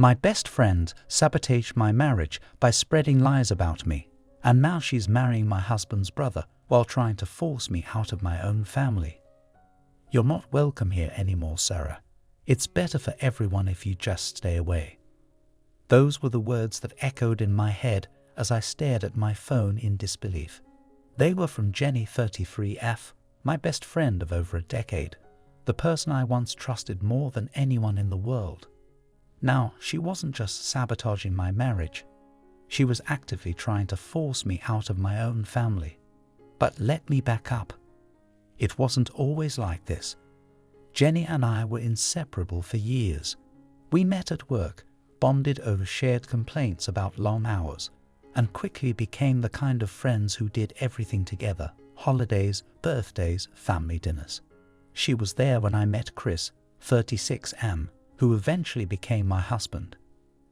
My best friend sabotaged my marriage by spreading lies about me, and now she's marrying my husband's brother while trying to force me out of my own family. You're not welcome here anymore, Sarah. It's better for everyone if you just stay away. Those were the words that echoed in my head as I stared at my phone in disbelief. They were from Jenny 33F, my best friend of over a decade, the person I once trusted more than anyone in the world. Now, she wasn't just sabotaging my marriage. She was actively trying to force me out of my own family. But let me back up. It wasn't always like this. Jenny and I were inseparable for years. We met at work, bonded over shared complaints about long hours, and quickly became the kind of friends who did everything together: holidays, birthdays, family dinners. She was there when I met Chris, 36M, who eventually became my husband.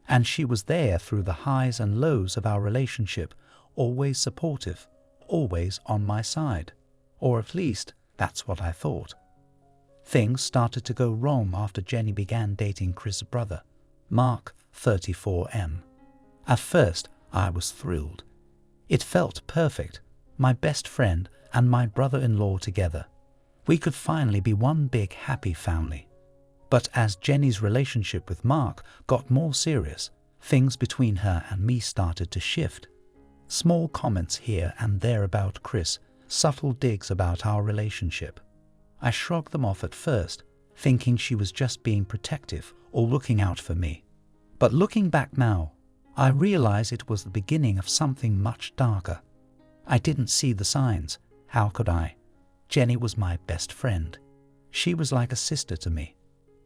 And she was there through the highs and lows of our relationship, always supportive, always on my side. Or at least, that's what I thought. Things started to go wrong after Jenny began dating Chris' brother, Mark, 34M. At first, I was thrilled. It felt perfect, my best friend and my brother-in-law together. We could finally be one big happy family. But as Jenny's relationship with Mark got more serious, things between her and me started to shift. Small comments here and there about Chris, subtle digs about our relationship. I shrugged them off at first, thinking she was just being protective or looking out for me. But looking back now, I realize it was the beginning of something much darker. I didn't see the signs. How could I? Jenny was my best friend. She was like a sister to me.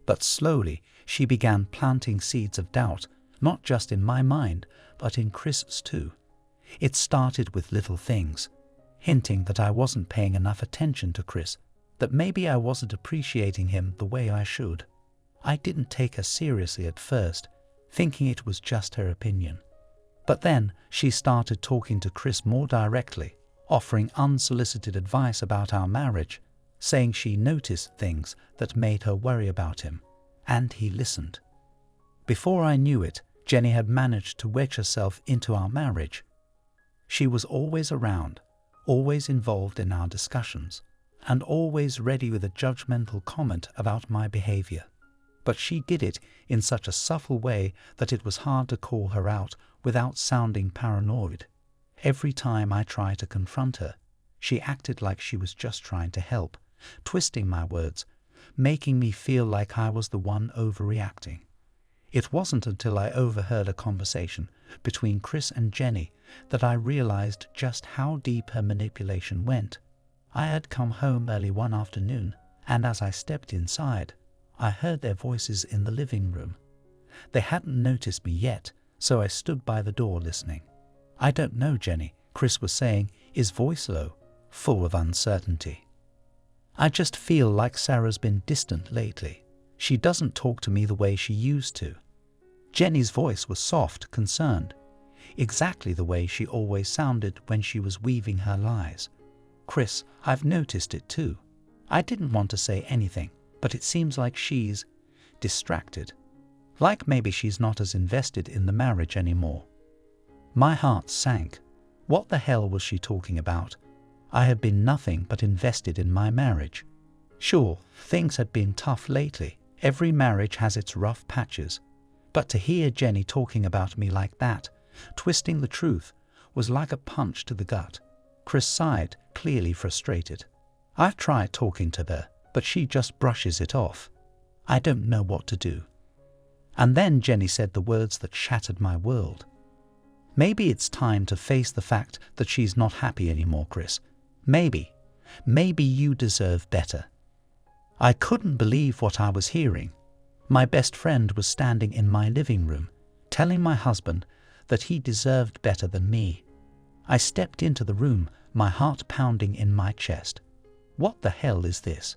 But slowly, she began planting seeds of doubt, not just in my mind, but in Chris's too. It started with little things, hinting that I wasn't paying enough attention to Chris, that maybe I wasn't appreciating him the way I should. I didn't take her seriously at first, thinking it was just her opinion. But then she started talking to Chris more directly, offering unsolicited advice about our marriage, saying she noticed things that made her worry about him, and he listened. Before I knew it, Jenny had managed to wedge herself into our marriage. She was always around, always involved in our discussions, and always ready with a judgmental comment about my behavior. But she did it in such a subtle way that it was hard to call her out without sounding paranoid. Every time I tried to confront her, she acted like she was just trying to help, twisting my words, making me feel like I was the one overreacting. It wasn't until I overheard a conversation between Chris and Jenny that I realized just how deep her manipulation went. I had come home early one afternoon, and as I stepped inside, I heard their voices in the living room. They hadn't noticed me yet, so I stood by the door listening. "I don't know, Jenny," Chris was saying, his voice low, full of uncertainty. "I just feel like Sarah's been distant lately. She doesn't talk to me the way she used to." Jenny's voice was soft, concerned, exactly the way she always sounded when she was weaving her lies. "Chris, I've noticed it too. I didn't want to say anything, but it seems like she's distracted. Like maybe she's not as invested in the marriage anymore." My heart sank. What the hell was she talking about? I had been nothing but invested in my marriage. Sure, things had been tough lately. Every marriage has its rough patches. But to hear Jenny talking about me like that, twisting the truth, was like a punch to the gut. Chris sighed, clearly frustrated. I've tried talking to her, but she just brushes it off. I don't know what to do. And then Jenny said the words that shattered my world. "Maybe it's time to face the fact that she's not happy anymore, Chris. Maybe you deserve better." I couldn't believe what I was hearing. My best friend was standing in my living room, telling my husband that he deserved better than me. I stepped into the room, my heart pounding in my chest. What the hell is this?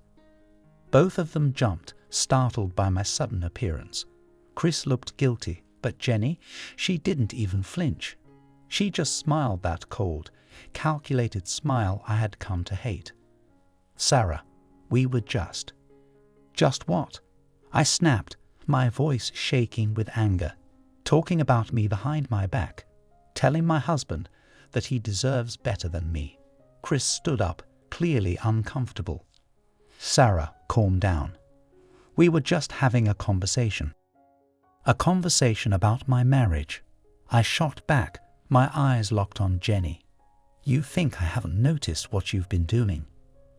Both of them jumped, startled by my sudden appearance. Chris looked guilty, but Jenny, she didn't even flinch. She just smiled, that cold, calculated smile I had come to hate. "Sarah, we were just..." "Just what?" I snapped, my voice shaking with anger, talking about me behind my back, telling my husband that he deserves better than me. Chris stood up, clearly uncomfortable. Sarah, calm down. We were just having a conversation. A conversation about my marriage. I shot back, my eyes locked on Jenny. You think I haven't noticed what you've been doing?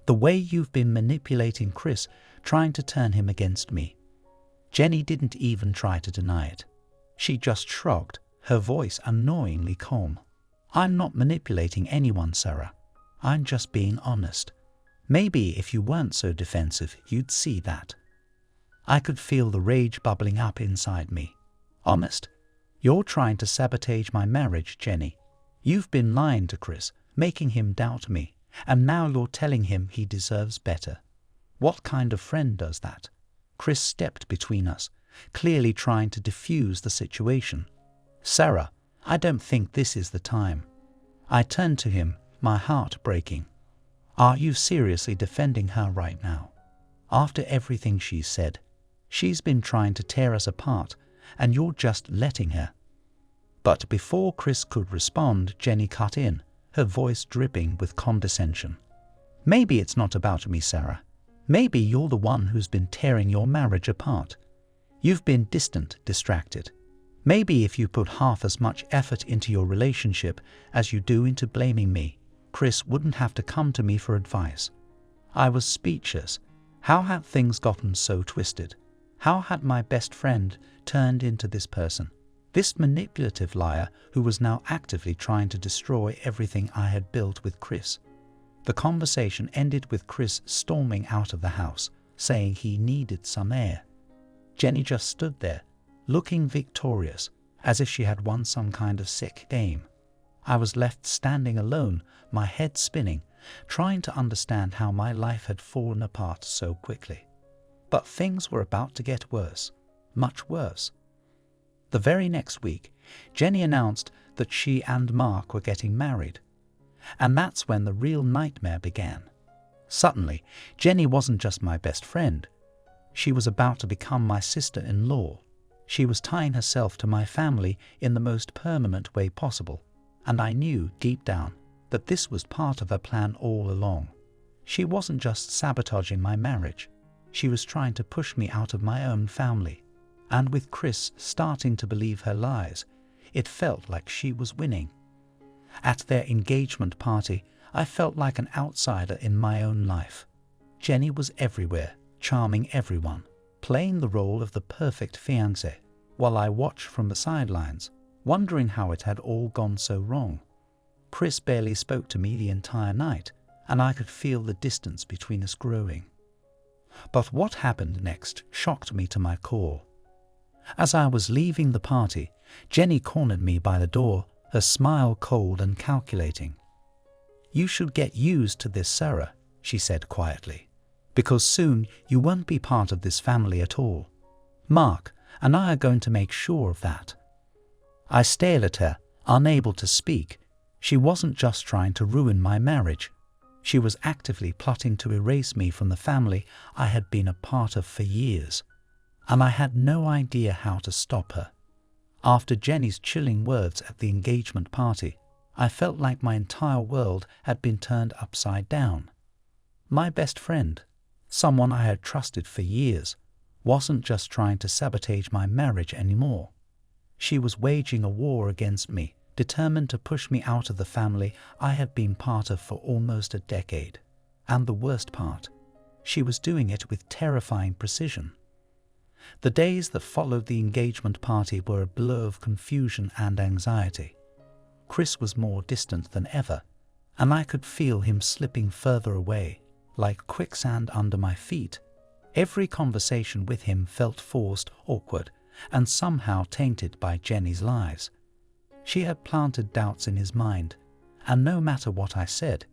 The way you've been manipulating Chris, trying to turn him against me. Jenny didn't even try to deny it. She just shrugged, her voice annoyingly calm. I'm not manipulating anyone, Sarah. I'm just being honest. Maybe if you weren't so defensive, you'd see that. I could feel the rage bubbling up inside me. Honest? You're trying to sabotage my marriage, Jenny. You've been lying to Chris, making him doubt me, and now you're telling him he deserves better. What kind of friend does that? Chris stepped between us, clearly trying to diffuse the situation. Sarah, I don't think this is the time. I turned to him, my heart breaking. Are you seriously defending her right now? After everything she's said, she's been trying to tear us apart, and you're just letting her. But before Chris could respond, Jenny cut in, her voice dripping with condescension. Maybe it's not about me, Sarah. Maybe you're the one who's been tearing your marriage apart. You've been distant, distracted. Maybe if you put half as much effort into your relationship as you do into blaming me, Chris wouldn't have to come to me for advice. I was speechless. How had things gotten so twisted? How had my best friend turned into this person? This manipulative liar who was now actively trying to destroy everything I had built with Chris. The conversation ended with Chris storming out of the house, saying he needed some air. Jenny just stood there, looking victorious, as if she had won some kind of sick game. I was left standing alone, my head spinning, trying to understand how my life had fallen apart so quickly. But things were about to get worse, much worse. The very next week, Jenny announced that she and Mark were getting married. And that's when the real nightmare began. Suddenly, Jenny wasn't just my best friend. She was about to become my sister-in-law. She was tying herself to my family in the most permanent way possible, and I knew deep down that this was part of her plan all along. She wasn't just sabotaging my marriage. She was trying to push me out of my own family. And with Chris starting to believe her lies, it felt like she was winning. At their engagement party, I felt like an outsider in my own life. Jenny was everywhere, charming everyone, playing the role of the perfect fiancé, while I watched from the sidelines, wondering how it had all gone so wrong. Chris barely spoke to me the entire night, and I could feel the distance between us growing. But what happened next shocked me to my core. As I was leaving the party, Jenny cornered me by the door, her smile cold and calculating. "You should get used to this, Sarah," she said quietly, "because soon you won't be part of this family at all. Mark and I are going to make sure of that." I stared at her, unable to speak. She wasn't just trying to ruin my marriage. She was actively plotting to erase me from the family I had been a part of for years. And I had no idea how to stop her. After Jenny's chilling words at the engagement party, I felt like my entire world had been turned upside down. My best friend, someone I had trusted for years, wasn't just trying to sabotage my marriage anymore. She was waging a war against me, determined to push me out of the family I had been part of for almost a decade. And the worst part, she was doing it with terrifying precision. The days that followed the engagement party were a blur of confusion and anxiety. Chris was more distant than ever, and I could feel him slipping further away, like quicksand under my feet. Every conversation with him felt forced, awkward, and somehow tainted by Jenny's lies. She had planted doubts in his mind, and no matter what I said,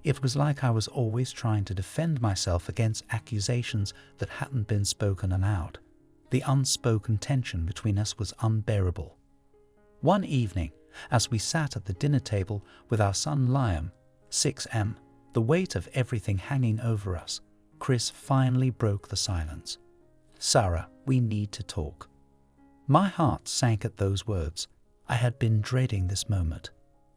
it was like I was always trying to defend myself against accusations that hadn't been spoken aloud. The unspoken tension between us was unbearable. One evening, as we sat at the dinner table with our son Liam, 6M, the weight of everything hanging over us, Chris finally broke the silence. "Sarah, We need to talk." My heart sank at those words. I had been dreading this moment.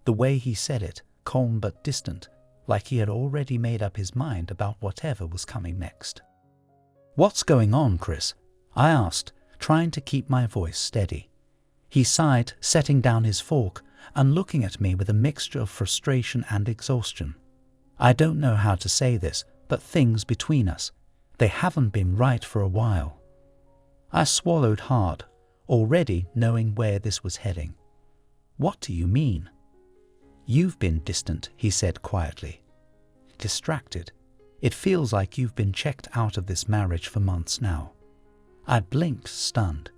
The way he said it, calm but distant, like he had already made up his mind about whatever was coming next. "What's going on, Chris?" I asked, trying to keep my voice steady. He sighed, setting down his fork and looking at me with a mixture of frustration and exhaustion. "I don't know how to say this, but things between us, they haven't been right for a while." I swallowed hard, already knowing where this was heading. "What do you mean?" "You've been distant," he said quietly. "Distracted. It feels like you've been checked out of this marriage for months now." I blinked, stunned.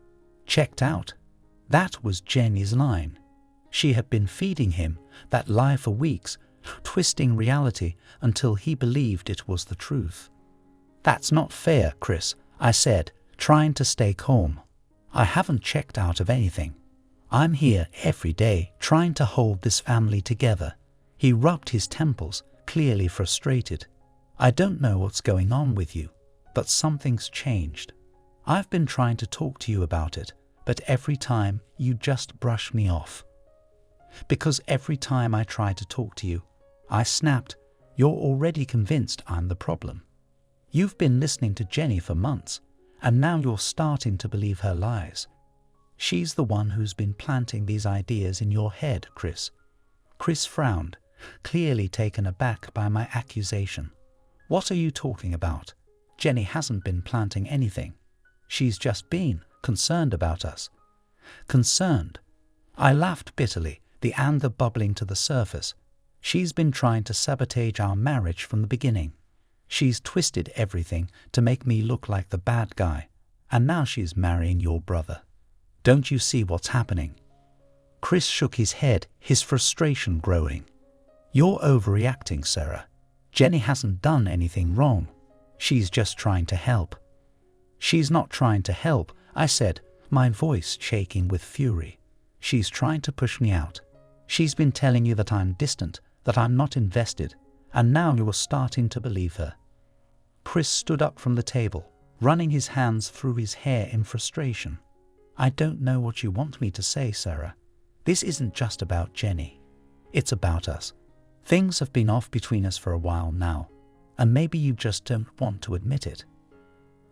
Checked out? That was Jenny's line. She had been feeding him that lie for weeks, twisting reality until he believed it was the truth. "That's not fair, Chris," I said, trying to stay calm. "I haven't checked out of anything. I'm here every day trying to hold this family together." He rubbed his temples, clearly frustrated. "I don't know what's going on with you, but something's changed. I've been trying to talk to you about it, but every time you just brush me off. Because every time I try to talk to you, I snapped, you're already convinced I'm the problem. You've been listening to Jenny for months, and now you're starting to believe her lies. She's the one who's been planting these ideas in your head, Chris." Chris frowned, clearly taken aback by my accusation. "What are you talking about? Jenny hasn't been planting anything. She's just been concerned about us." "Concerned?" I laughed bitterly, the anger bubbling to the surface. "She's been trying to sabotage our marriage from the beginning. She's twisted everything to make me look like the bad guy, and now she's marrying your brother. Don't you see what's happening?" Chris shook his head, his frustration growing. "You're overreacting, Sarah. Jenny hasn't done anything wrong. She's just trying to help." "She's not trying to help," I said, my voice shaking with fury. "She's trying to push me out. She's been telling you that I'm distant, that I'm not invested, and now you're starting to believe her." Chris stood up from the table, running his hands through his hair in frustration. "I don't know what you want me to say, Sarah. This isn't just about Jenny. It's about us. Things have been off between us for a while now, and maybe you just don't want to admit it."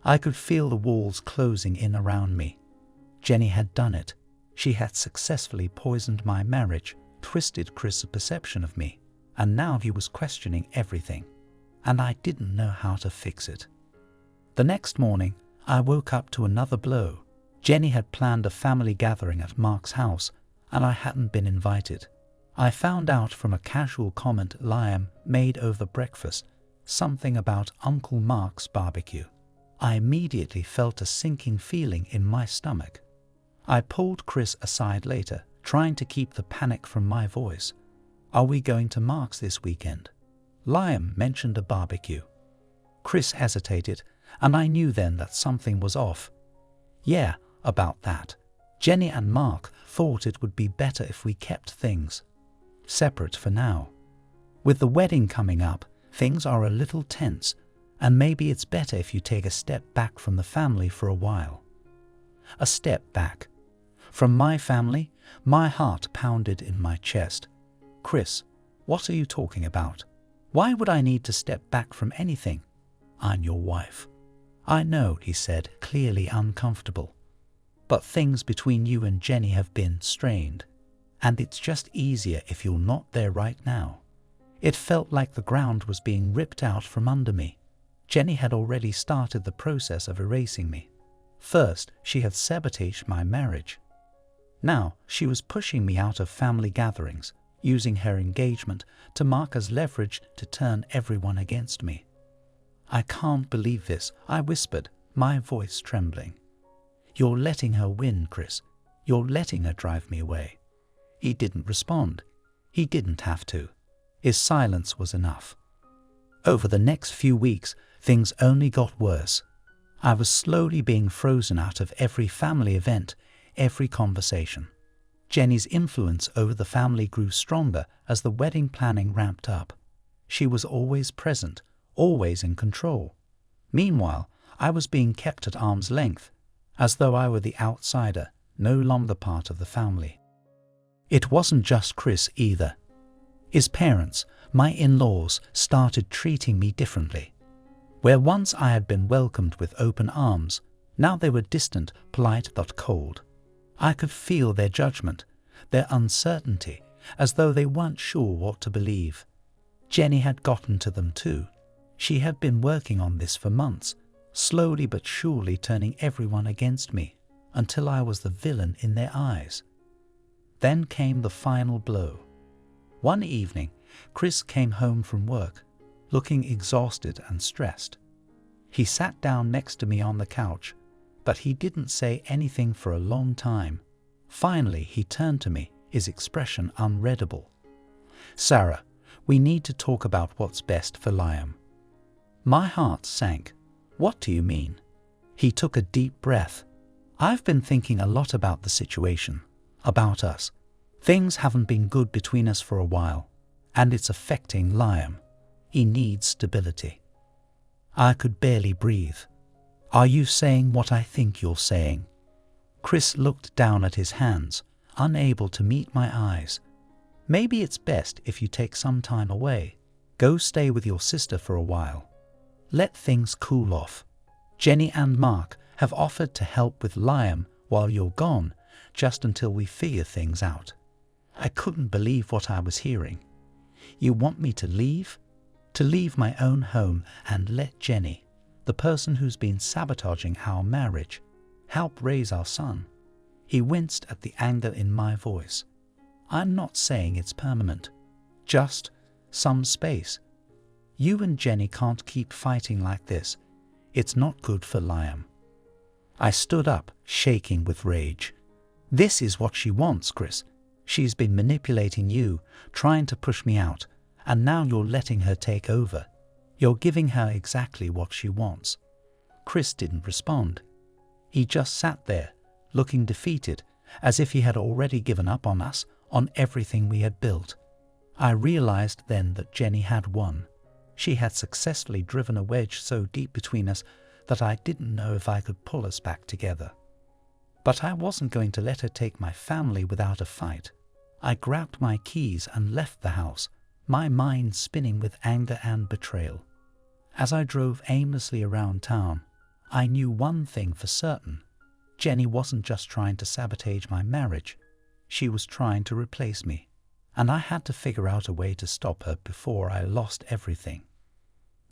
I could feel the walls closing in around me. Jenny had done it. She had successfully poisoned my marriage, twisted Chris' perception of me, and now he was questioning everything, and I didn't know how to fix it. The next morning, I woke up to another blow. Jenny had planned a family gathering at Mark's house, and I hadn't been invited. I found out from a casual comment Liam made over breakfast, something about Uncle Mark's barbecue. I immediately felt a sinking feeling in my stomach. I pulled Chris aside later, trying to keep the panic from my voice. "Are we going to Mark's this weekend?" Liam mentioned a barbecue. Chris hesitated, and I knew then that something was off. "Yeah, about that. Jenny and Mark thought it would be better if we kept things separate for now. With the wedding coming up, things are a little tense, and maybe it's better if you take a step back from the family for a while." A step back. From my family? My heart pounded in my chest. "Chris, what are you talking about? Why would I need to step back from anything? I'm your wife." "I know," he said, clearly uncomfortable. "But things between you and Jenny have been strained, and it's just easier if you're not there right now." It felt like the ground was being ripped out from under me. Jenny had already started the process of erasing me. First, she had sabotaged my marriage. Now, she was pushing me out of family gatherings, using her engagement to Mark as leverage to turn everyone against me. "I can't believe this," I whispered, my voice trembling. "You're letting her win, Chris. You're letting her drive me away." He didn't respond. He didn't have to. His silence was enough. Over the next few weeks, things only got worse. I was slowly being frozen out of every family event, every conversation. Jenny's influence over the family grew stronger as the wedding planning ramped up. She was always present, always in control. Meanwhile, I was being kept at arm's length. as though I were the outsider, no longer part of the family. It wasn't just Chris either. His parents, my in-laws, started treating me differently. Where once I had been welcomed with open arms, now they were distant, polite but cold. I could feel their judgment, their uncertainty, as though they weren't sure what to believe. Jenny had gotten to them too. She had been working on this for months, slowly but surely turning everyone against me, until I was the villain in their eyes. Then came the final blow. One evening, Chris came home from work, looking exhausted and stressed. He sat down next to me on the couch, but he didn't say anything for a long time. Finally, he turned to me, his expression unreadable. "Sarah, we need to talk about what's best for Liam." My heart sank. "What do you mean?" He took a deep breath. "I've been thinking a lot about the situation, about us. Things haven't been good between us for a while, and it's affecting Liam. He needs stability." I could barely breathe. "Are you saying what I think you're saying?" Chris looked down at his hands, unable to meet my eyes. "Maybe it's best if you take some time away. Go stay with your sister for a while. Let things cool off. Jenny and Mark have offered to help with Liam while you're gone, just until we figure things out." I couldn't believe what I was hearing. "You want me to leave? To leave my own home and let Jenny, the person who's been sabotaging our marriage, help raise our son?" He winced at the anger in my voice. "I'm not saying it's permanent. Just some space. You and Jenny can't keep fighting like this. It's not good for Liam." I stood up, shaking with rage. "This is what she wants, Chris. She's been manipulating you, trying to push me out, and now you're letting her take over. You're giving her exactly what she wants." Chris didn't respond. He just sat there, looking defeated, as if he had already given up on us, on everything we had built. I realized then that Jenny had won. She had successfully driven a wedge so deep between us that I didn't know if I could pull us back together. But I wasn't going to let her take my family without a fight. I grabbed my keys and left the house, my mind spinning with anger and betrayal. As I drove aimlessly around town, I knew one thing for certain. Jenny wasn't just trying to sabotage my marriage. She was trying to replace me, and I had to figure out a way to stop her before I lost everything.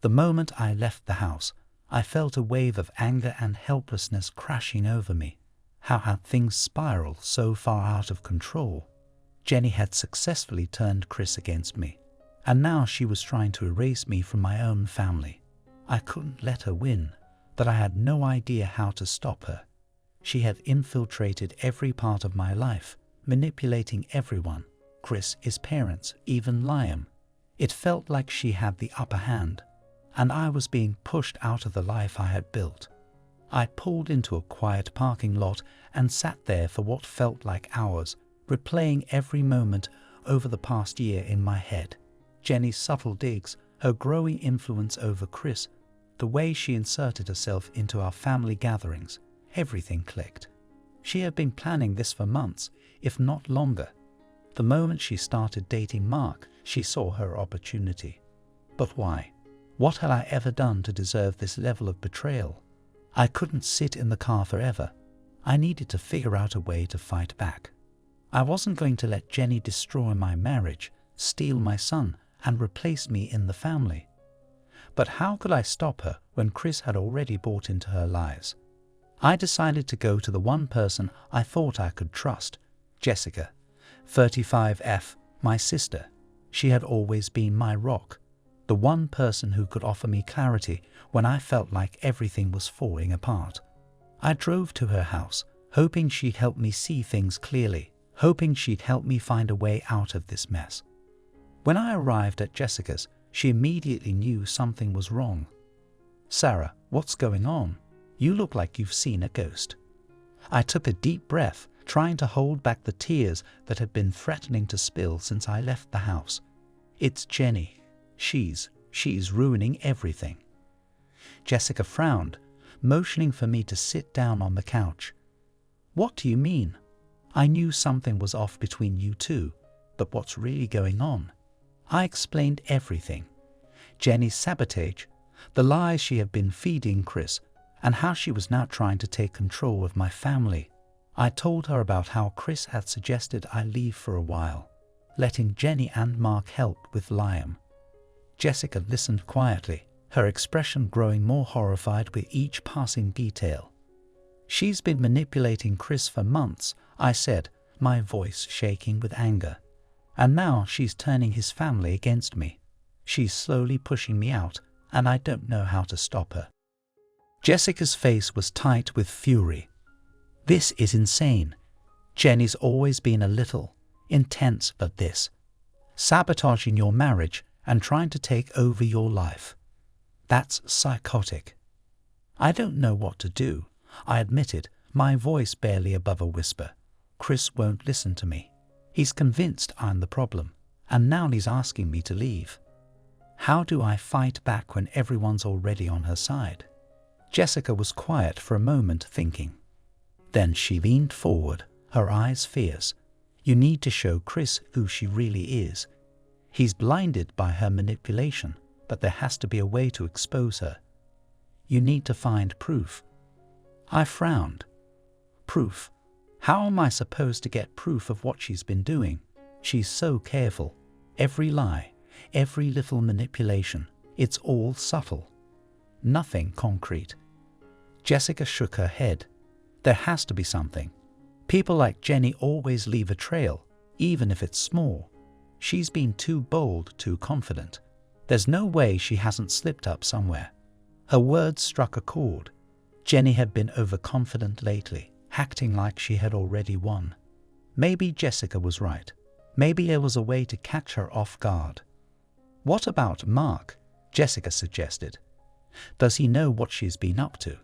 The moment I left the house, I felt a wave of anger and helplessness crashing over me. How had things spiraled so far out of control? Jenny had successfully turned Chris against me, and now she was trying to erase me from my own family. I couldn't let her win, but I had no idea how to stop her. She had infiltrated every part of my life, manipulating everyone, Chris, his parents, even Liam. It felt like she had the upper hand, and I was being pushed out of the life I had built. I pulled into a quiet parking lot and sat there for what felt like hours, replaying every moment over the past year in my head. Jenny's subtle digs, her growing influence over Chris, the way she inserted herself into our family gatherings, everything clicked. She had been planning this for months, if not longer. The moment she started dating Mark, she saw her opportunity. But why? What had I ever done to deserve this level of betrayal? I couldn't sit in the car forever. I needed to figure out a way to fight back. I wasn't going to let Jenny destroy my marriage, steal my son, and replace me in the family. But how could I stop her when Chris had already bought into her lies? I decided to go to the one person I thought I could trust, Jessica, 35F, my sister. She had always been my rock, the one person who could offer me clarity when I felt like everything was falling apart. I drove to her house, hoping she'd help me see things clearly, hoping she'd help me find a way out of this mess. When I arrived at Jessica's, she immediately knew something was wrong. "Sarah, what's going on? You look like you've seen a ghost." I took a deep breath, trying to hold back the tears that had been threatening to spill since I left the house. "It's Jenny. She's ruining everything." Jessica frowned, motioning for me to sit down on the couch. "What do you mean? I knew something was off between you two, but what's really going on?" I explained everything. Jenny's sabotage, the lies she had been feeding Chris, and how she was now trying to take control of my family. I told her about how Chris had suggested I leave for a while, letting Jenny and Mark help with Liam. Jessica listened quietly, her expression growing more horrified with each passing detail. "She's been manipulating Chris for months," I said, my voice shaking with anger. "And now she's turning his family against me. She's slowly pushing me out, and I don't know how to stop her." Jessica's face was tight with fury. "This is insane. Jenny's always been a little intense, but this, sabotaging your marriage and trying to take over your life, that's psychotic." "I don't know what to do," I admitted, my voice barely above a whisper. "Chris won't listen to me. He's convinced I'm the problem, and now he's asking me to leave. How do I fight back when everyone's already on her side?" Jessica was quiet for a moment, thinking. Then she leaned forward, her eyes fierce. "You need to show Chris who she really is. He's blinded by her manipulation, but there has to be a way to expose her. You need to find proof." I frowned. "Proof? How am I supposed to get proof of what she's been doing? She's so careful. Every lie, every little manipulation, it's all subtle. Nothing concrete." Jessica shook her head. "There has to be something. People like Jenny always leave a trail, even if it's small. She's been too bold, too confident. There's no way she hasn't slipped up somewhere." Her words struck a chord. Jenny had been overconfident lately, acting like she had already won. Maybe Jessica was right. Maybe there was a way to catch her off guard. "What about Mark?" Jessica suggested. "Does he know what she's been up to?"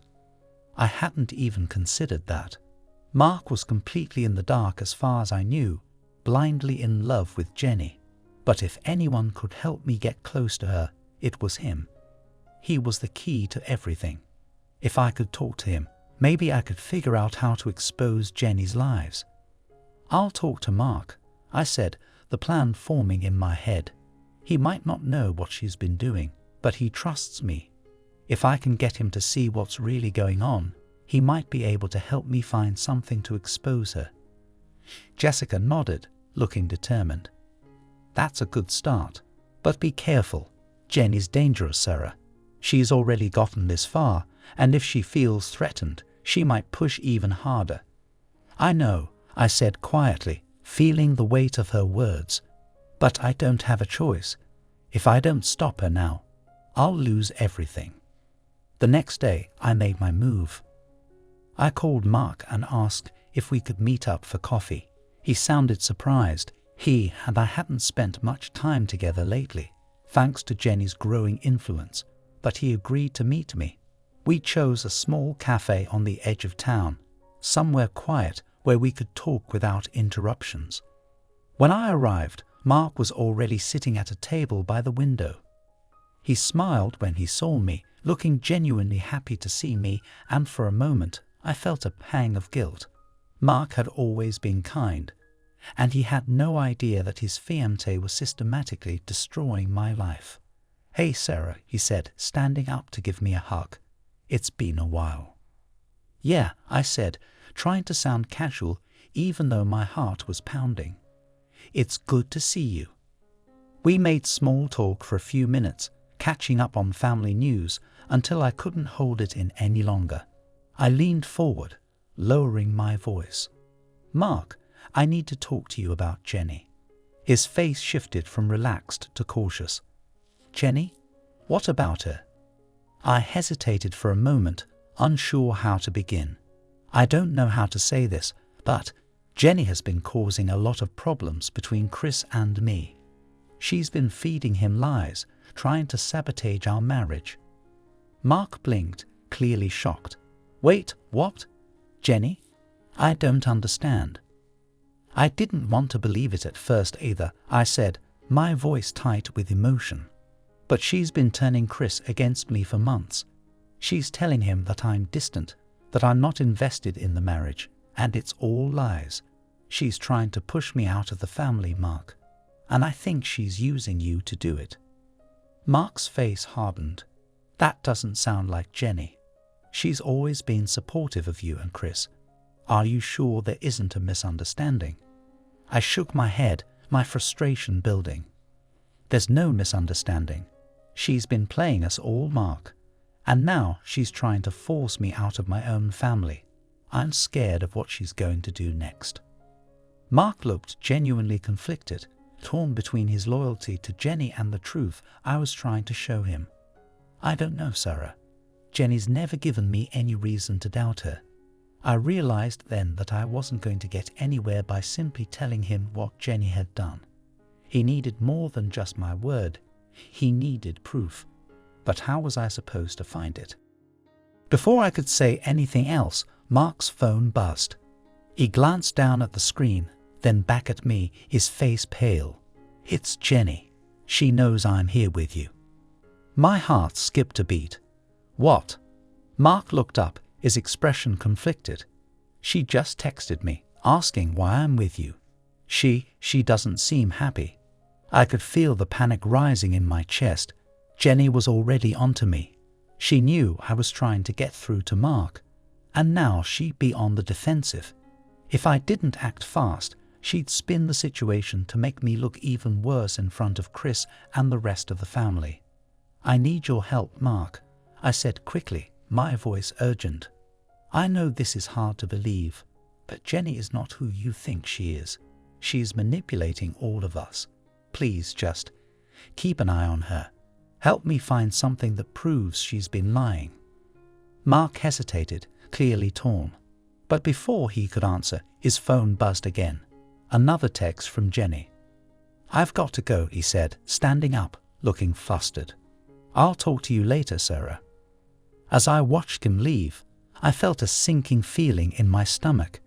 I hadn't even considered that. Mark was completely in the dark as far as I knew, blindly in love with Jenny. But if anyone could help me get close to her, it was him. He was the key to everything. If I could talk to him, maybe I could figure out how to expose Jenny's lies. "I'll talk to Mark," I said, the plan forming in my head. "He might not know what she's been doing, but he trusts me. If I can get him to see what's really going on, he might be able to help me find something to expose her." Jessica nodded, looking determined. "That's a good start. But be careful. Jenny's dangerous, Sarah. She's already gotten this far, and if she feels threatened, she might push even harder." "I know," I said quietly, feeling the weight of her words. "But I don't have a choice. If I don't stop her now, I'll lose everything." The next day, I made my move. I called Mark and asked if we could meet up for coffee. He sounded surprised. He and I hadn't spent much time together lately, thanks to Jenny's growing influence, but he agreed to meet me. We chose a small cafe on the edge of town, somewhere quiet where we could talk without interruptions. When I arrived, Mark was already sitting at a table by the window. He smiled when he saw me, looking genuinely happy to see me, and for a moment I felt a pang of guilt. Mark had always been kind, and he had no idea that his fiancée was systematically destroying my life. "Hey Sarah," he said, standing up to give me a hug. "It's been a while." "Yeah," I said, trying to sound casual even though my heart was pounding. "It's good to see you." We made small talk for a few minutes, catching up on family news until I couldn't hold it in any longer. I leaned forward, lowering my voice. "Mark, I need to talk to you about Jenny." His face shifted from relaxed to cautious. "Jenny? What about her?" I hesitated for a moment, unsure how to begin. "I don't know how to say this, but Jenny has been causing a lot of problems between Chris and me. She's been feeding him lies, trying to sabotage our marriage." Mark blinked, clearly shocked. "Wait, what? Jenny? I don't understand." I didn't want to believe it at first either, I said, my voice tight with emotion. "But she's been turning Chris against me for months. She's telling him that I'm distant, that I'm not invested in the marriage, and it's all lies. She's trying to push me out of the family, Mark, and I think she's using you to do it." Mark's face hardened. "That doesn't sound like Jenny. She's always been supportive of you and Chris. Are you sure there isn't a misunderstanding?" I shook my head, my frustration building. "There's no misunderstanding. She's been playing us all, Mark. And now she's trying to force me out of my own family. I'm scared of what she's going to do next." Mark looked genuinely conflicted, torn between his loyalty to Jenny and the truth I was trying to show him. "I don't know, Sarah. Jenny's never given me any reason to doubt her." I realized then that I wasn't going to get anywhere by simply telling him what Jenny had done. He needed more than just my word. He needed proof. But how was I supposed to find it? Before I could say anything else, Mark's phone buzzed. He glanced down at the screen, then back at me, his face pale. "It's Jenny. She knows I'm here with you." My heart skipped a beat. "What?" Mark looked up, his expression conflicted. "She just texted me, asking why I'm with you. She doesn't seem happy." I could feel the panic rising in my chest. Jenny was already onto me. She knew I was trying to get through to Mark, and now she'd be on the defensive. If I didn't act fast, she'd spin the situation to make me look even worse in front of Chris and the rest of the family. "I need your help, Mark," I said quickly, my voice urgent. "I know this is hard to believe, but Jenny is not who you think she is. She's manipulating all of us. Please just keep an eye on her. Help me find something that proves she's been lying." Mark hesitated, clearly torn. But before he could answer, his phone buzzed again. Another text from Jenny. "I've got to go," he said, standing up, looking flustered. "I'll talk to you later, Sarah." As I watched him leave, I felt a sinking feeling in my stomach.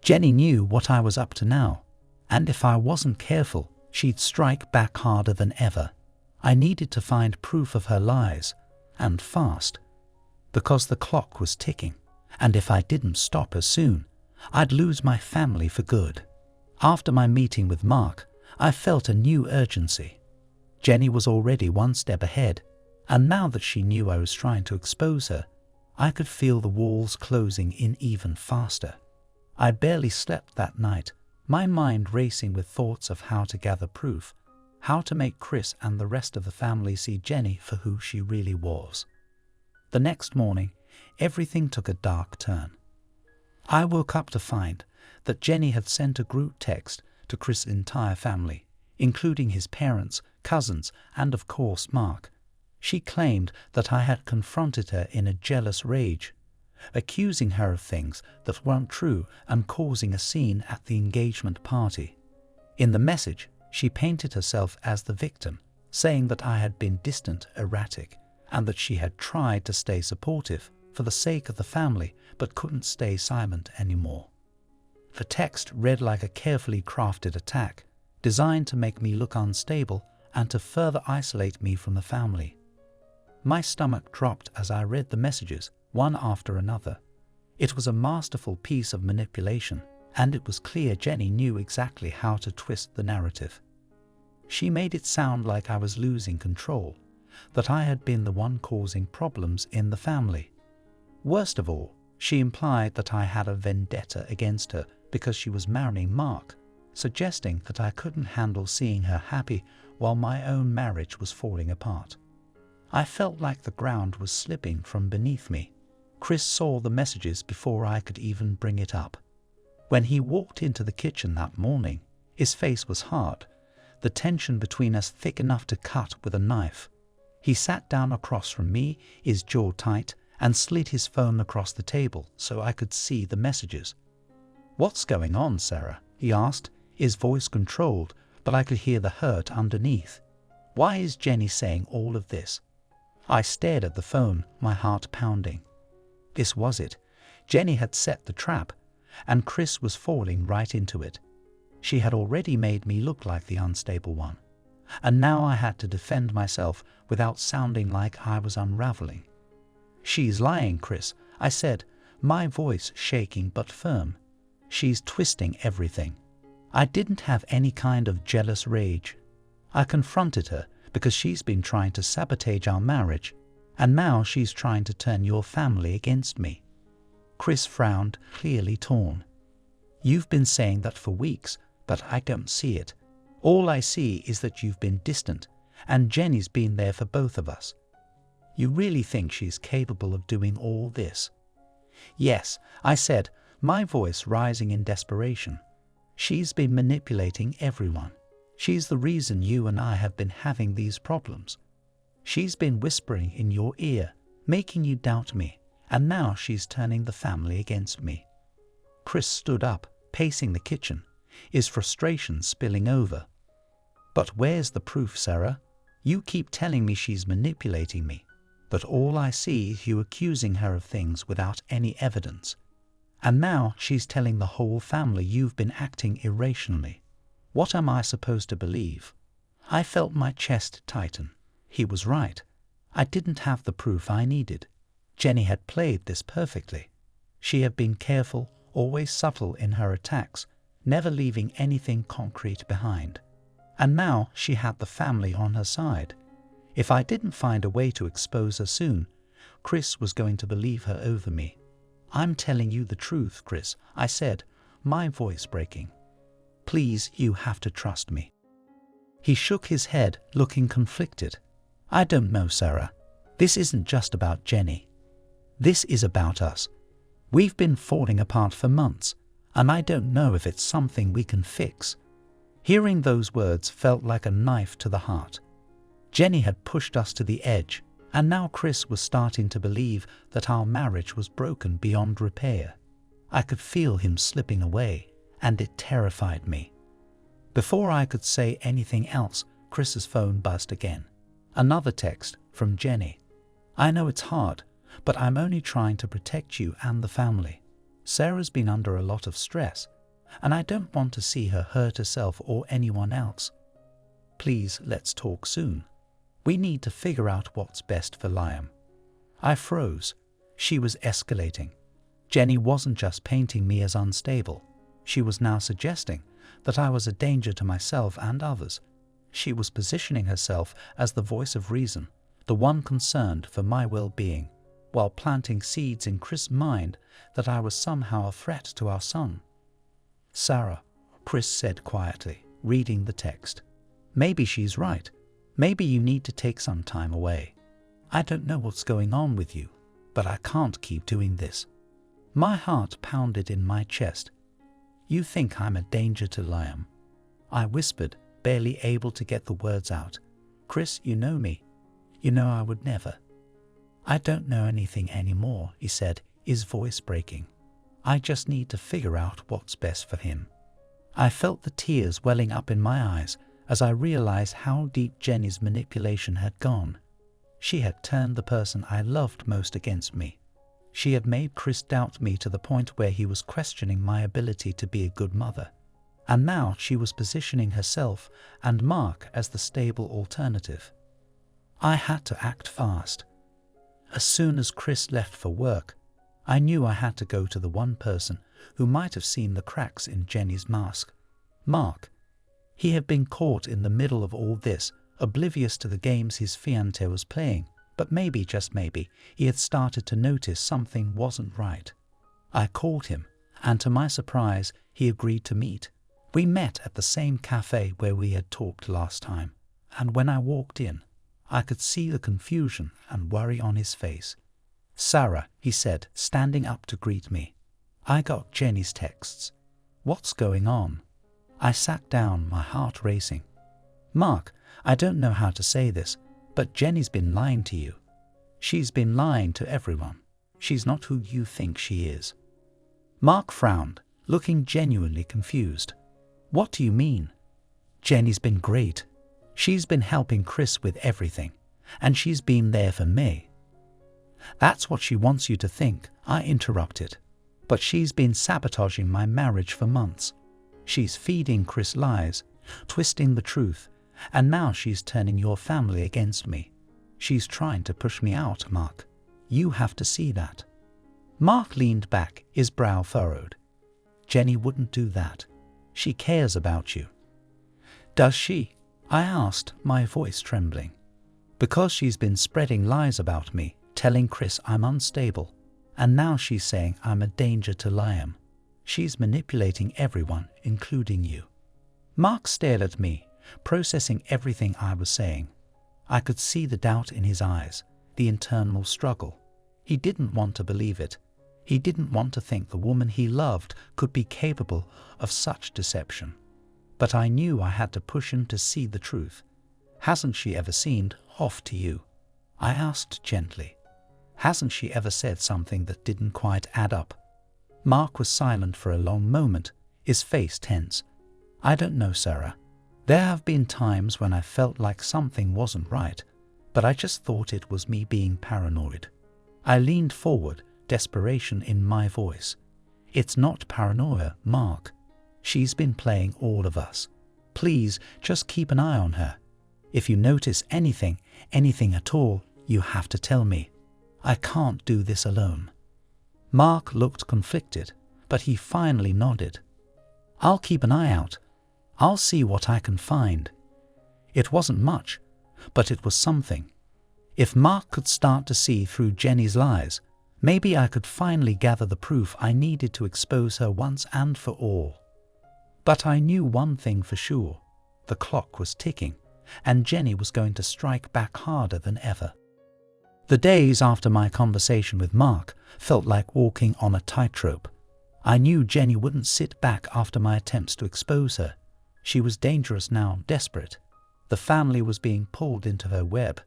Jenny knew what I was up to now, and if I wasn't careful, she'd strike back harder than ever. I needed to find proof of her lies, and fast, because the clock was ticking, and if I didn't stop her soon, I'd lose my family for good. After my meeting with Mark, I felt a new urgency. Jenny was already one step ahead, and now that she knew I was trying to expose her, I could feel the walls closing in even faster. I barely slept that night, my mind racing with thoughts of how to gather proof, how to make Chris and the rest of the family see Jenny for who she really was. The next morning, everything took a dark turn. I woke up to find that Jenny had sent a group text to Chris' entire family, including his parents, cousins, and of course Mark. She claimed that I had confronted her in a jealous rage, accusing her of things that weren't true and causing a scene at the engagement party. In the message, she painted herself as the victim, saying that I had been distant, erratic, and that she had tried to stay supportive for the sake of the family but couldn't stay silent anymore. The text read like a carefully crafted attack, designed to make me look unstable and to further isolate me from the family. My stomach dropped as I read the messages, one after another. It was a masterful piece of manipulation, and it was clear Jenny knew exactly how to twist the narrative. She made it sound like I was losing control, that I had been the one causing problems in the family. Worst of all, she implied that I had a vendetta against her because she was marrying Mark, suggesting that I couldn't handle seeing her happy while my own marriage was falling apart. I felt like the ground was slipping from beneath me. Chris saw the messages before I could even bring it up. When he walked into the kitchen that morning, his face was hard, the tension between us thick enough to cut with a knife. He sat down across from me, his jaw tight, and slid his phone across the table so I could see the messages. "What's going on, Sarah?" he asked, his voice controlled, but I could hear the hurt underneath. "Why is Jenny saying all of this?" I stared at the phone, my heart pounding. This was it. Jenny had set the trap, and Chris was falling right into it. She had already made me look like the unstable one, and now I had to defend myself without sounding like I was unraveling. She's lying, Chris, I said, my voice shaking but firm. She's twisting everything. I didn't have any kind of jealous rage. I confronted her because she's been trying to sabotage our marriage, and now she's trying to turn your family against me. Chris frowned, clearly torn. You've been saying that for weeks, but I don't see it. All I see is that you've been distant, and Jenny's been there for both of us. You really think she's capable of doing all this? Yes, I said, my voice rising in desperation. She's been manipulating everyone. She's the reason you and I have been having these problems. She's been whispering in your ear, making you doubt me, and now she's turning the family against me. Chris stood up, pacing the kitchen, his frustration spilling over. But where's the proof, Sarah? You keep telling me she's manipulating me, but all I see is you accusing her of things without any evidence. And now she's telling the whole family you've been acting irrationally. What am I supposed to believe? I felt my chest tighten. He was right. I didn't have the proof I needed. Jenny had played this perfectly. She had been careful, always subtle in her attacks, never leaving anything concrete behind. And now she had the family on her side. If I didn't find a way to expose her soon, Chris was going to believe her over me. I'm telling you the truth, Chris, I said, my voice breaking. Please, you have to trust me. He shook his head, looking conflicted. I don't know, Sarah. This isn't just about Jenny. This is about us. We've been falling apart for months, and I don't know if it's something we can fix. Hearing those words felt like a knife to the heart. Jenny had pushed us to the edge, and now Chris was starting to believe that our marriage was broken beyond repair. I could feel him slipping away, and it terrified me. Before I could say anything else, Chris's phone buzzed again. Another text from Jenny. I know it's hard, but I'm only trying to protect you and the family. Sarah's been under a lot of stress, and I don't want to see her hurt herself or anyone else. Please, let's talk soon. We need to figure out what's best for Liam. I froze. She was escalating. Jenny wasn't just painting me as unstable. She was now suggesting that I was a danger to myself and others. She was positioning herself as the voice of reason, the one concerned for my well-being, while planting seeds in Chris' mind that I was somehow a threat to our son. Sarah, Chris said quietly, reading the text. Maybe she's right. Maybe you need to take some time away. I don't know what's going on with you, but I can't keep doing this. My heart pounded in my chest. You think I'm a danger to Liam? I whispered, barely able to get the words out. Chris, you know me. You know I would never. I don't know anything anymore, he said, his voice breaking. I just need to figure out what's best for him. I felt the tears welling up in my eyes as I realized how deep Jenny's manipulation had gone. She had turned the person I loved most against me. She had made Chris doubt me to the point where he was questioning my ability to be a good mother. And now she was positioning herself and Mark as the stable alternative. I had to act fast. As soon as Chris left for work, I knew I had to go to the one person who might have seen the cracks in Jenny's mask. Mark. He had been caught in the middle of all this, oblivious to the games his fiancée was playing, but maybe, just maybe, he had started to notice something wasn't right. I called him, and to my surprise, he agreed to meet. We met at the same cafe where we had talked last time, and when I walked in, I could see the confusion and worry on his face. Sarah, he said, standing up to greet me. I got Jenny's texts. What's going on? I sat down, my heart racing. Mark, I don't know how to say this, but Jenny's been lying to you. She's been lying to everyone. She's not who you think she is. Mark frowned, looking genuinely confused. What do you mean? Jenny's been great. She's been helping Chris with everything, and she's been there for me. That's what she wants you to think, I interrupted. But she's been sabotaging my marriage for months. She's feeding Chris lies, twisting the truth, and now she's turning your family against me. She's trying to push me out, Mark. You have to see that. Mark leaned back, his brow furrowed. Jenny wouldn't do that. She cares about you. Does she? I asked, my voice trembling. Because she's been spreading lies about me, telling Chris I'm unstable, and now she's saying I'm a danger to Liam. She's manipulating everyone, including you. Mark stared at me, processing everything I was saying. I could see the doubt in his eyes, the internal struggle. He didn't want to believe it. He didn't want to think the woman he loved could be capable of such deception. But I knew I had to push him to see the truth. Hasn't she ever seemed off to you? I asked gently. Hasn't she ever said something that didn't quite add up? Mark was silent for a long moment, his face tense. I don't know, Sarah. There have been times when I felt like something wasn't right, but I just thought it was me being paranoid. I leaned forward, desperation in my voice. It's not paranoia, Mark. She's been playing all of us. Please, just keep an eye on her. If you notice anything at all, you have to tell me. I can't do this alone. Mark looked conflicted, but he finally nodded. I'll keep an eye out. I'll see what I can find. It wasn't much, but it was something. If Mark could start to see through Jenny's lies, maybe I could finally gather the proof I needed to expose her once and for all. But I knew one thing for sure. The clock was ticking, and Jenny was going to strike back harder than ever. The days after my conversation with Mark felt like walking on a tightrope. I knew Jenny wouldn't sit back after my attempts to expose her. She was dangerous now, desperate. The family was being pulled into her web,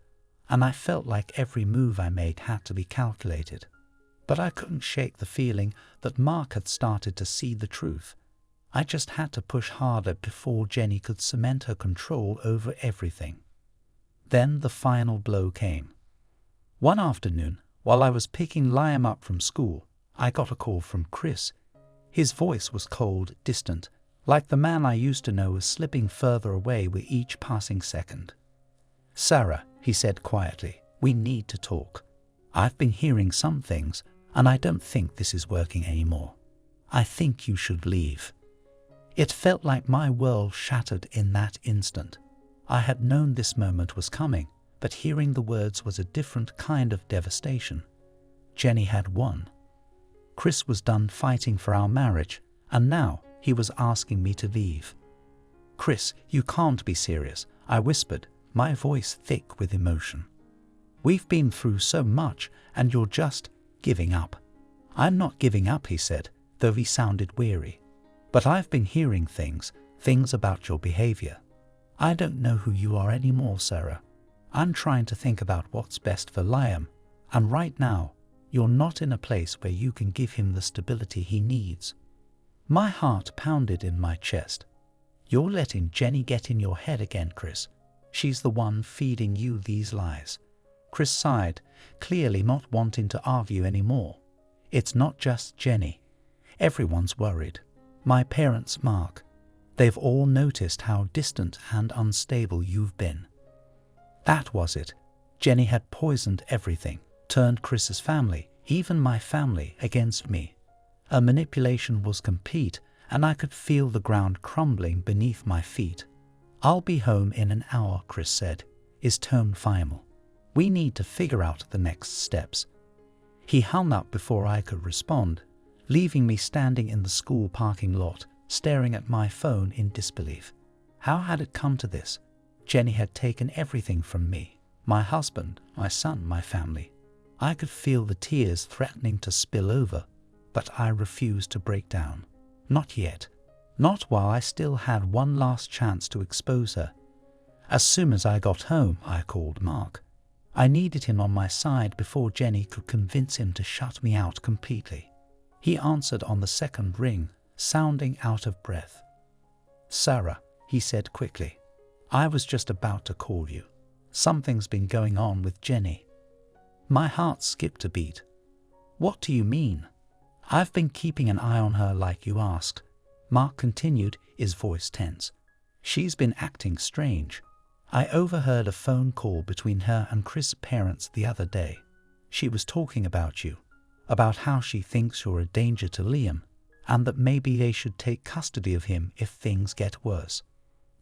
and I felt like every move I made had to be calculated. But I couldn't shake the feeling that Mark had started to see the truth. I just had to push harder before Jenny could cement her control over everything. Then the final blow came. One afternoon, while I was picking Liam up from school, I got a call from Chris. His voice was cold, distant, like the man I used to know was slipping further away with each passing second. Sarah, he said quietly, we need to talk. I've been hearing some things, and I don't think this is working anymore. I think you should leave. It felt like my world shattered in that instant. I had known this moment was coming, but hearing the words was a different kind of devastation. Jenny had won. Chris was done fighting for our marriage, and now he was asking me to leave. Chris, you can't be serious, I whispered, my voice thick with emotion. We've been through so much, and you're just giving up. I'm not giving up, he said, though he sounded weary. But I've been hearing things about your behavior. I don't know who you are anymore, Sarah. I'm trying to think about what's best for Liam, and right now, you're not in a place where you can give him the stability he needs. My heart pounded in my chest. You're letting Jenny get in your head again, Chris. She's the one feeding you these lies. Chris sighed, clearly not wanting to argue anymore. It's not just Jenny. Everyone's worried. My parents, Mark. They've all noticed how distant and unstable you've been. That was it. Jenny had poisoned everything, turned Chris's family, even my family, against me. Her manipulation was complete, and I could feel the ground crumbling beneath my feet. I'll be home in an hour, Chris said, his tone final. We need to figure out the next steps. He hung up before I could respond, leaving me standing in the school parking lot, staring at my phone in disbelief. How had it come to this? Jenny had taken everything from me, my husband, my son, my family. I could feel the tears threatening to spill over, but I refused to break down. Not yet. Not while I still had one last chance to expose her. As soon as I got home, I called Mark. I needed him on my side before Jenny could convince him to shut me out completely. He answered on the second ring, sounding out of breath. Sarah, he said quickly, I was just about to call you. Something's been going on with Jenny. My heart skipped a beat. What do you mean? I've been keeping an eye on her like you asked. Mark continued, his voice tense. She's been acting strange. I overheard a phone call between her and Chris' parents the other day. She was talking about you, about how she thinks you're a danger to Liam, and that maybe they should take custody of him if things get worse.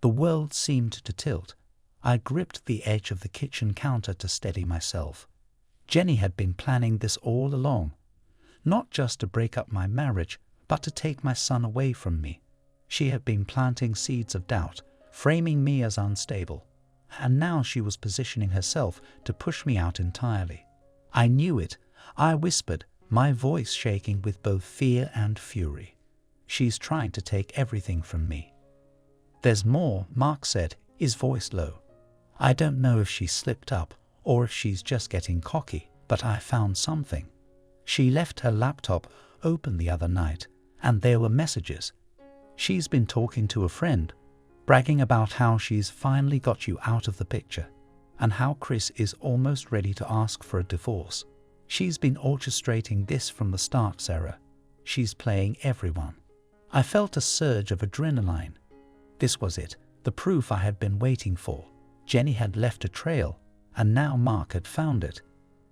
The world seemed to tilt. I gripped the edge of the kitchen counter to steady myself. Jenny had been planning this all along, not just to break up my marriage, but to take my son away from me. She had been planting seeds of doubt, framing me as unstable, and now she was positioning herself to push me out entirely. I knew it. I whispered, my voice shaking with both fear and fury. She's trying to take everything from me. There's more, Mark said, his voice low. I don't know if she slipped up or if she's just getting cocky, but I found something. She left her laptop open the other night, and there were messages. She's been talking to a friend, bragging about how she's finally got you out of the picture, and how Chris is almost ready to ask for a divorce. She's been orchestrating this from the start, Sarah. She's playing everyone. I felt a surge of adrenaline. This was it, the proof I had been waiting for. Jenny had left a trail, and now Mark had found it.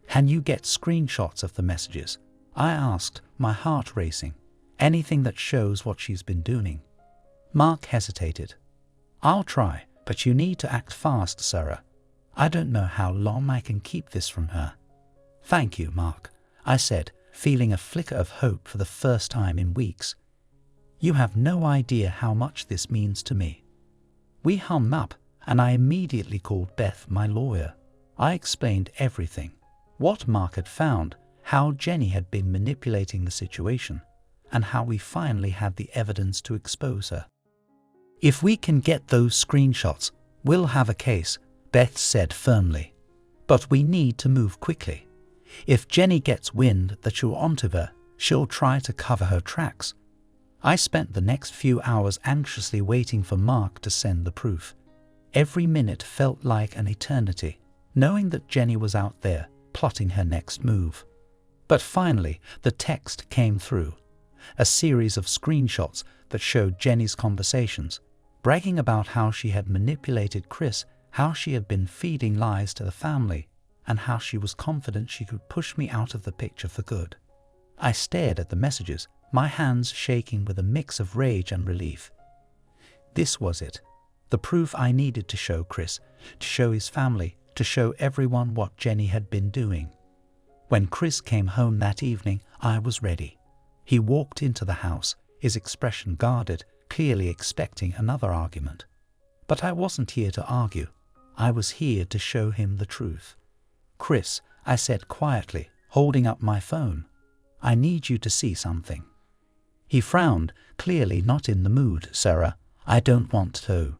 Can you get screenshots of the messages? I asked, my heart racing. Anything that shows what she's been doing. Mark hesitated. I'll try, but you need to act fast, Sarah. I don't know how long I can keep this from her. Thank you, Mark, I said, feeling a flicker of hope for the first time in weeks. You have no idea how much this means to me. We hung up, and I immediately called Beth, my lawyer. I explained everything. What Mark had found, how Jenny had been manipulating the situation, and how we finally had the evidence to expose her. If we can get those screenshots, we'll have a case, Beth said firmly. But we need to move quickly. If Jenny gets wind that you're onto her, she'll try to cover her tracks. I spent the next few hours anxiously waiting for Mark to send the proof. Every minute felt like an eternity, knowing that Jenny was out there, plotting her next move. But finally, the text came through. A series of screenshots that showed Jenny's conversations, bragging about how she had manipulated Chris, how she had been feeding lies to the family, and how she was confident she could push me out of the picture for good. I stared at the messages, my hands shaking with a mix of rage and relief. This was it, the proof I needed to show Chris, to show his family, to show everyone what Jenny had been doing. When Chris came home that evening, I was ready. He walked into the house, his expression guarded, clearly expecting another argument. But I wasn't here to argue. I was here to show him the truth. Chris, I said quietly, holding up my phone, I need you to see something. He frowned, clearly not in the mood. Sarah, I don't want to.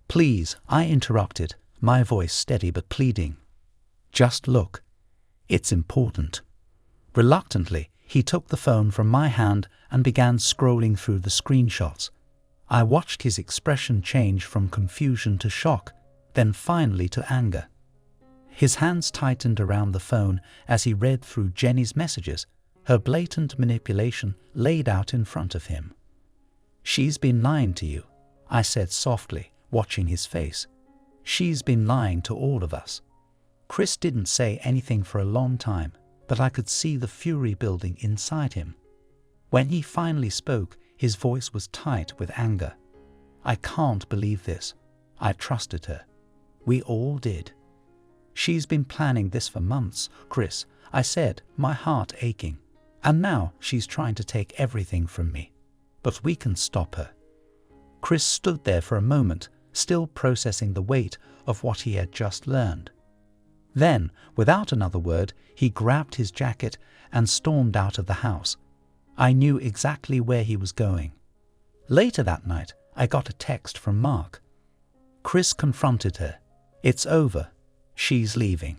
Please, I interrupted, my voice steady but pleading. Just look. It's important. Reluctantly, he took the phone from my hand and began scrolling through the screenshots. I watched his expression change from confusion to shock, then finally to anger. His hands tightened around the phone as he read through Jenny's messages, her blatant manipulation laid out in front of him. She's been lying to you, I said softly, watching his face. She's been lying to all of us. Chris didn't say anything for a long time, but I could see the fury building inside him. When he finally spoke, his voice was tight with anger. I can't believe this. I trusted her. We all did. She's been planning this for months, Chris, I said, my heart aching. And now she's trying to take everything from me. But we can stop her. Chris stood there for a moment, still processing the weight of what he had just learned. Then, without another word, he grabbed his jacket and stormed out of the house. I knew exactly where he was going. Later that night, I got a text from Mark. Chris confronted her. It's over. She's leaving.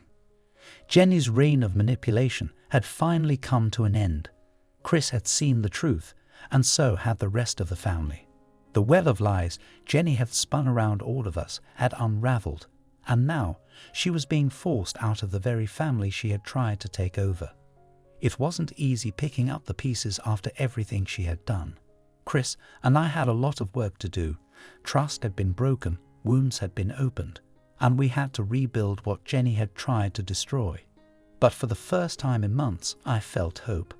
Jenny's reign of manipulation had finally come to an end. Chris had seen the truth, and so had the rest of the family. The web of lies Jenny had spun around all of us had unraveled, and now she was being forced out of the very family she had tried to take over. It wasn't easy picking up the pieces after everything she had done. Chris and I had a lot of work to do. Trust had been broken, wounds had been opened, and we had to rebuild what Jenny had tried to destroy. But for the first time in months, I felt hope.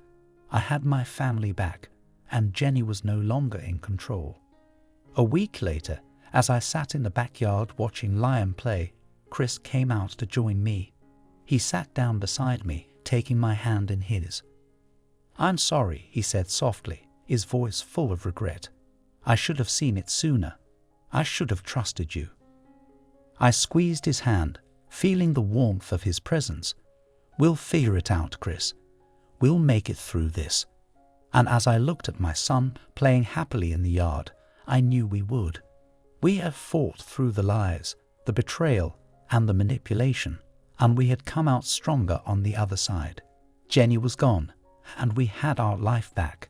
I had my family back, and Jenny was no longer in control. A week later, as I sat in the backyard watching Lion play, Chris came out to join me. He sat down beside me, taking my hand in his. "I'm sorry," he said softly, his voice full of regret. "I should have seen it sooner. I should have trusted you." I squeezed his hand, feeling the warmth of his presence. "We'll figure it out, Chris. We'll make it through this." And as I looked at my son playing happily in the yard, I knew we would. We had fought through the lies, the betrayal, and the manipulation, and we had come out stronger on the other side. Jenny was gone, and we had our life back.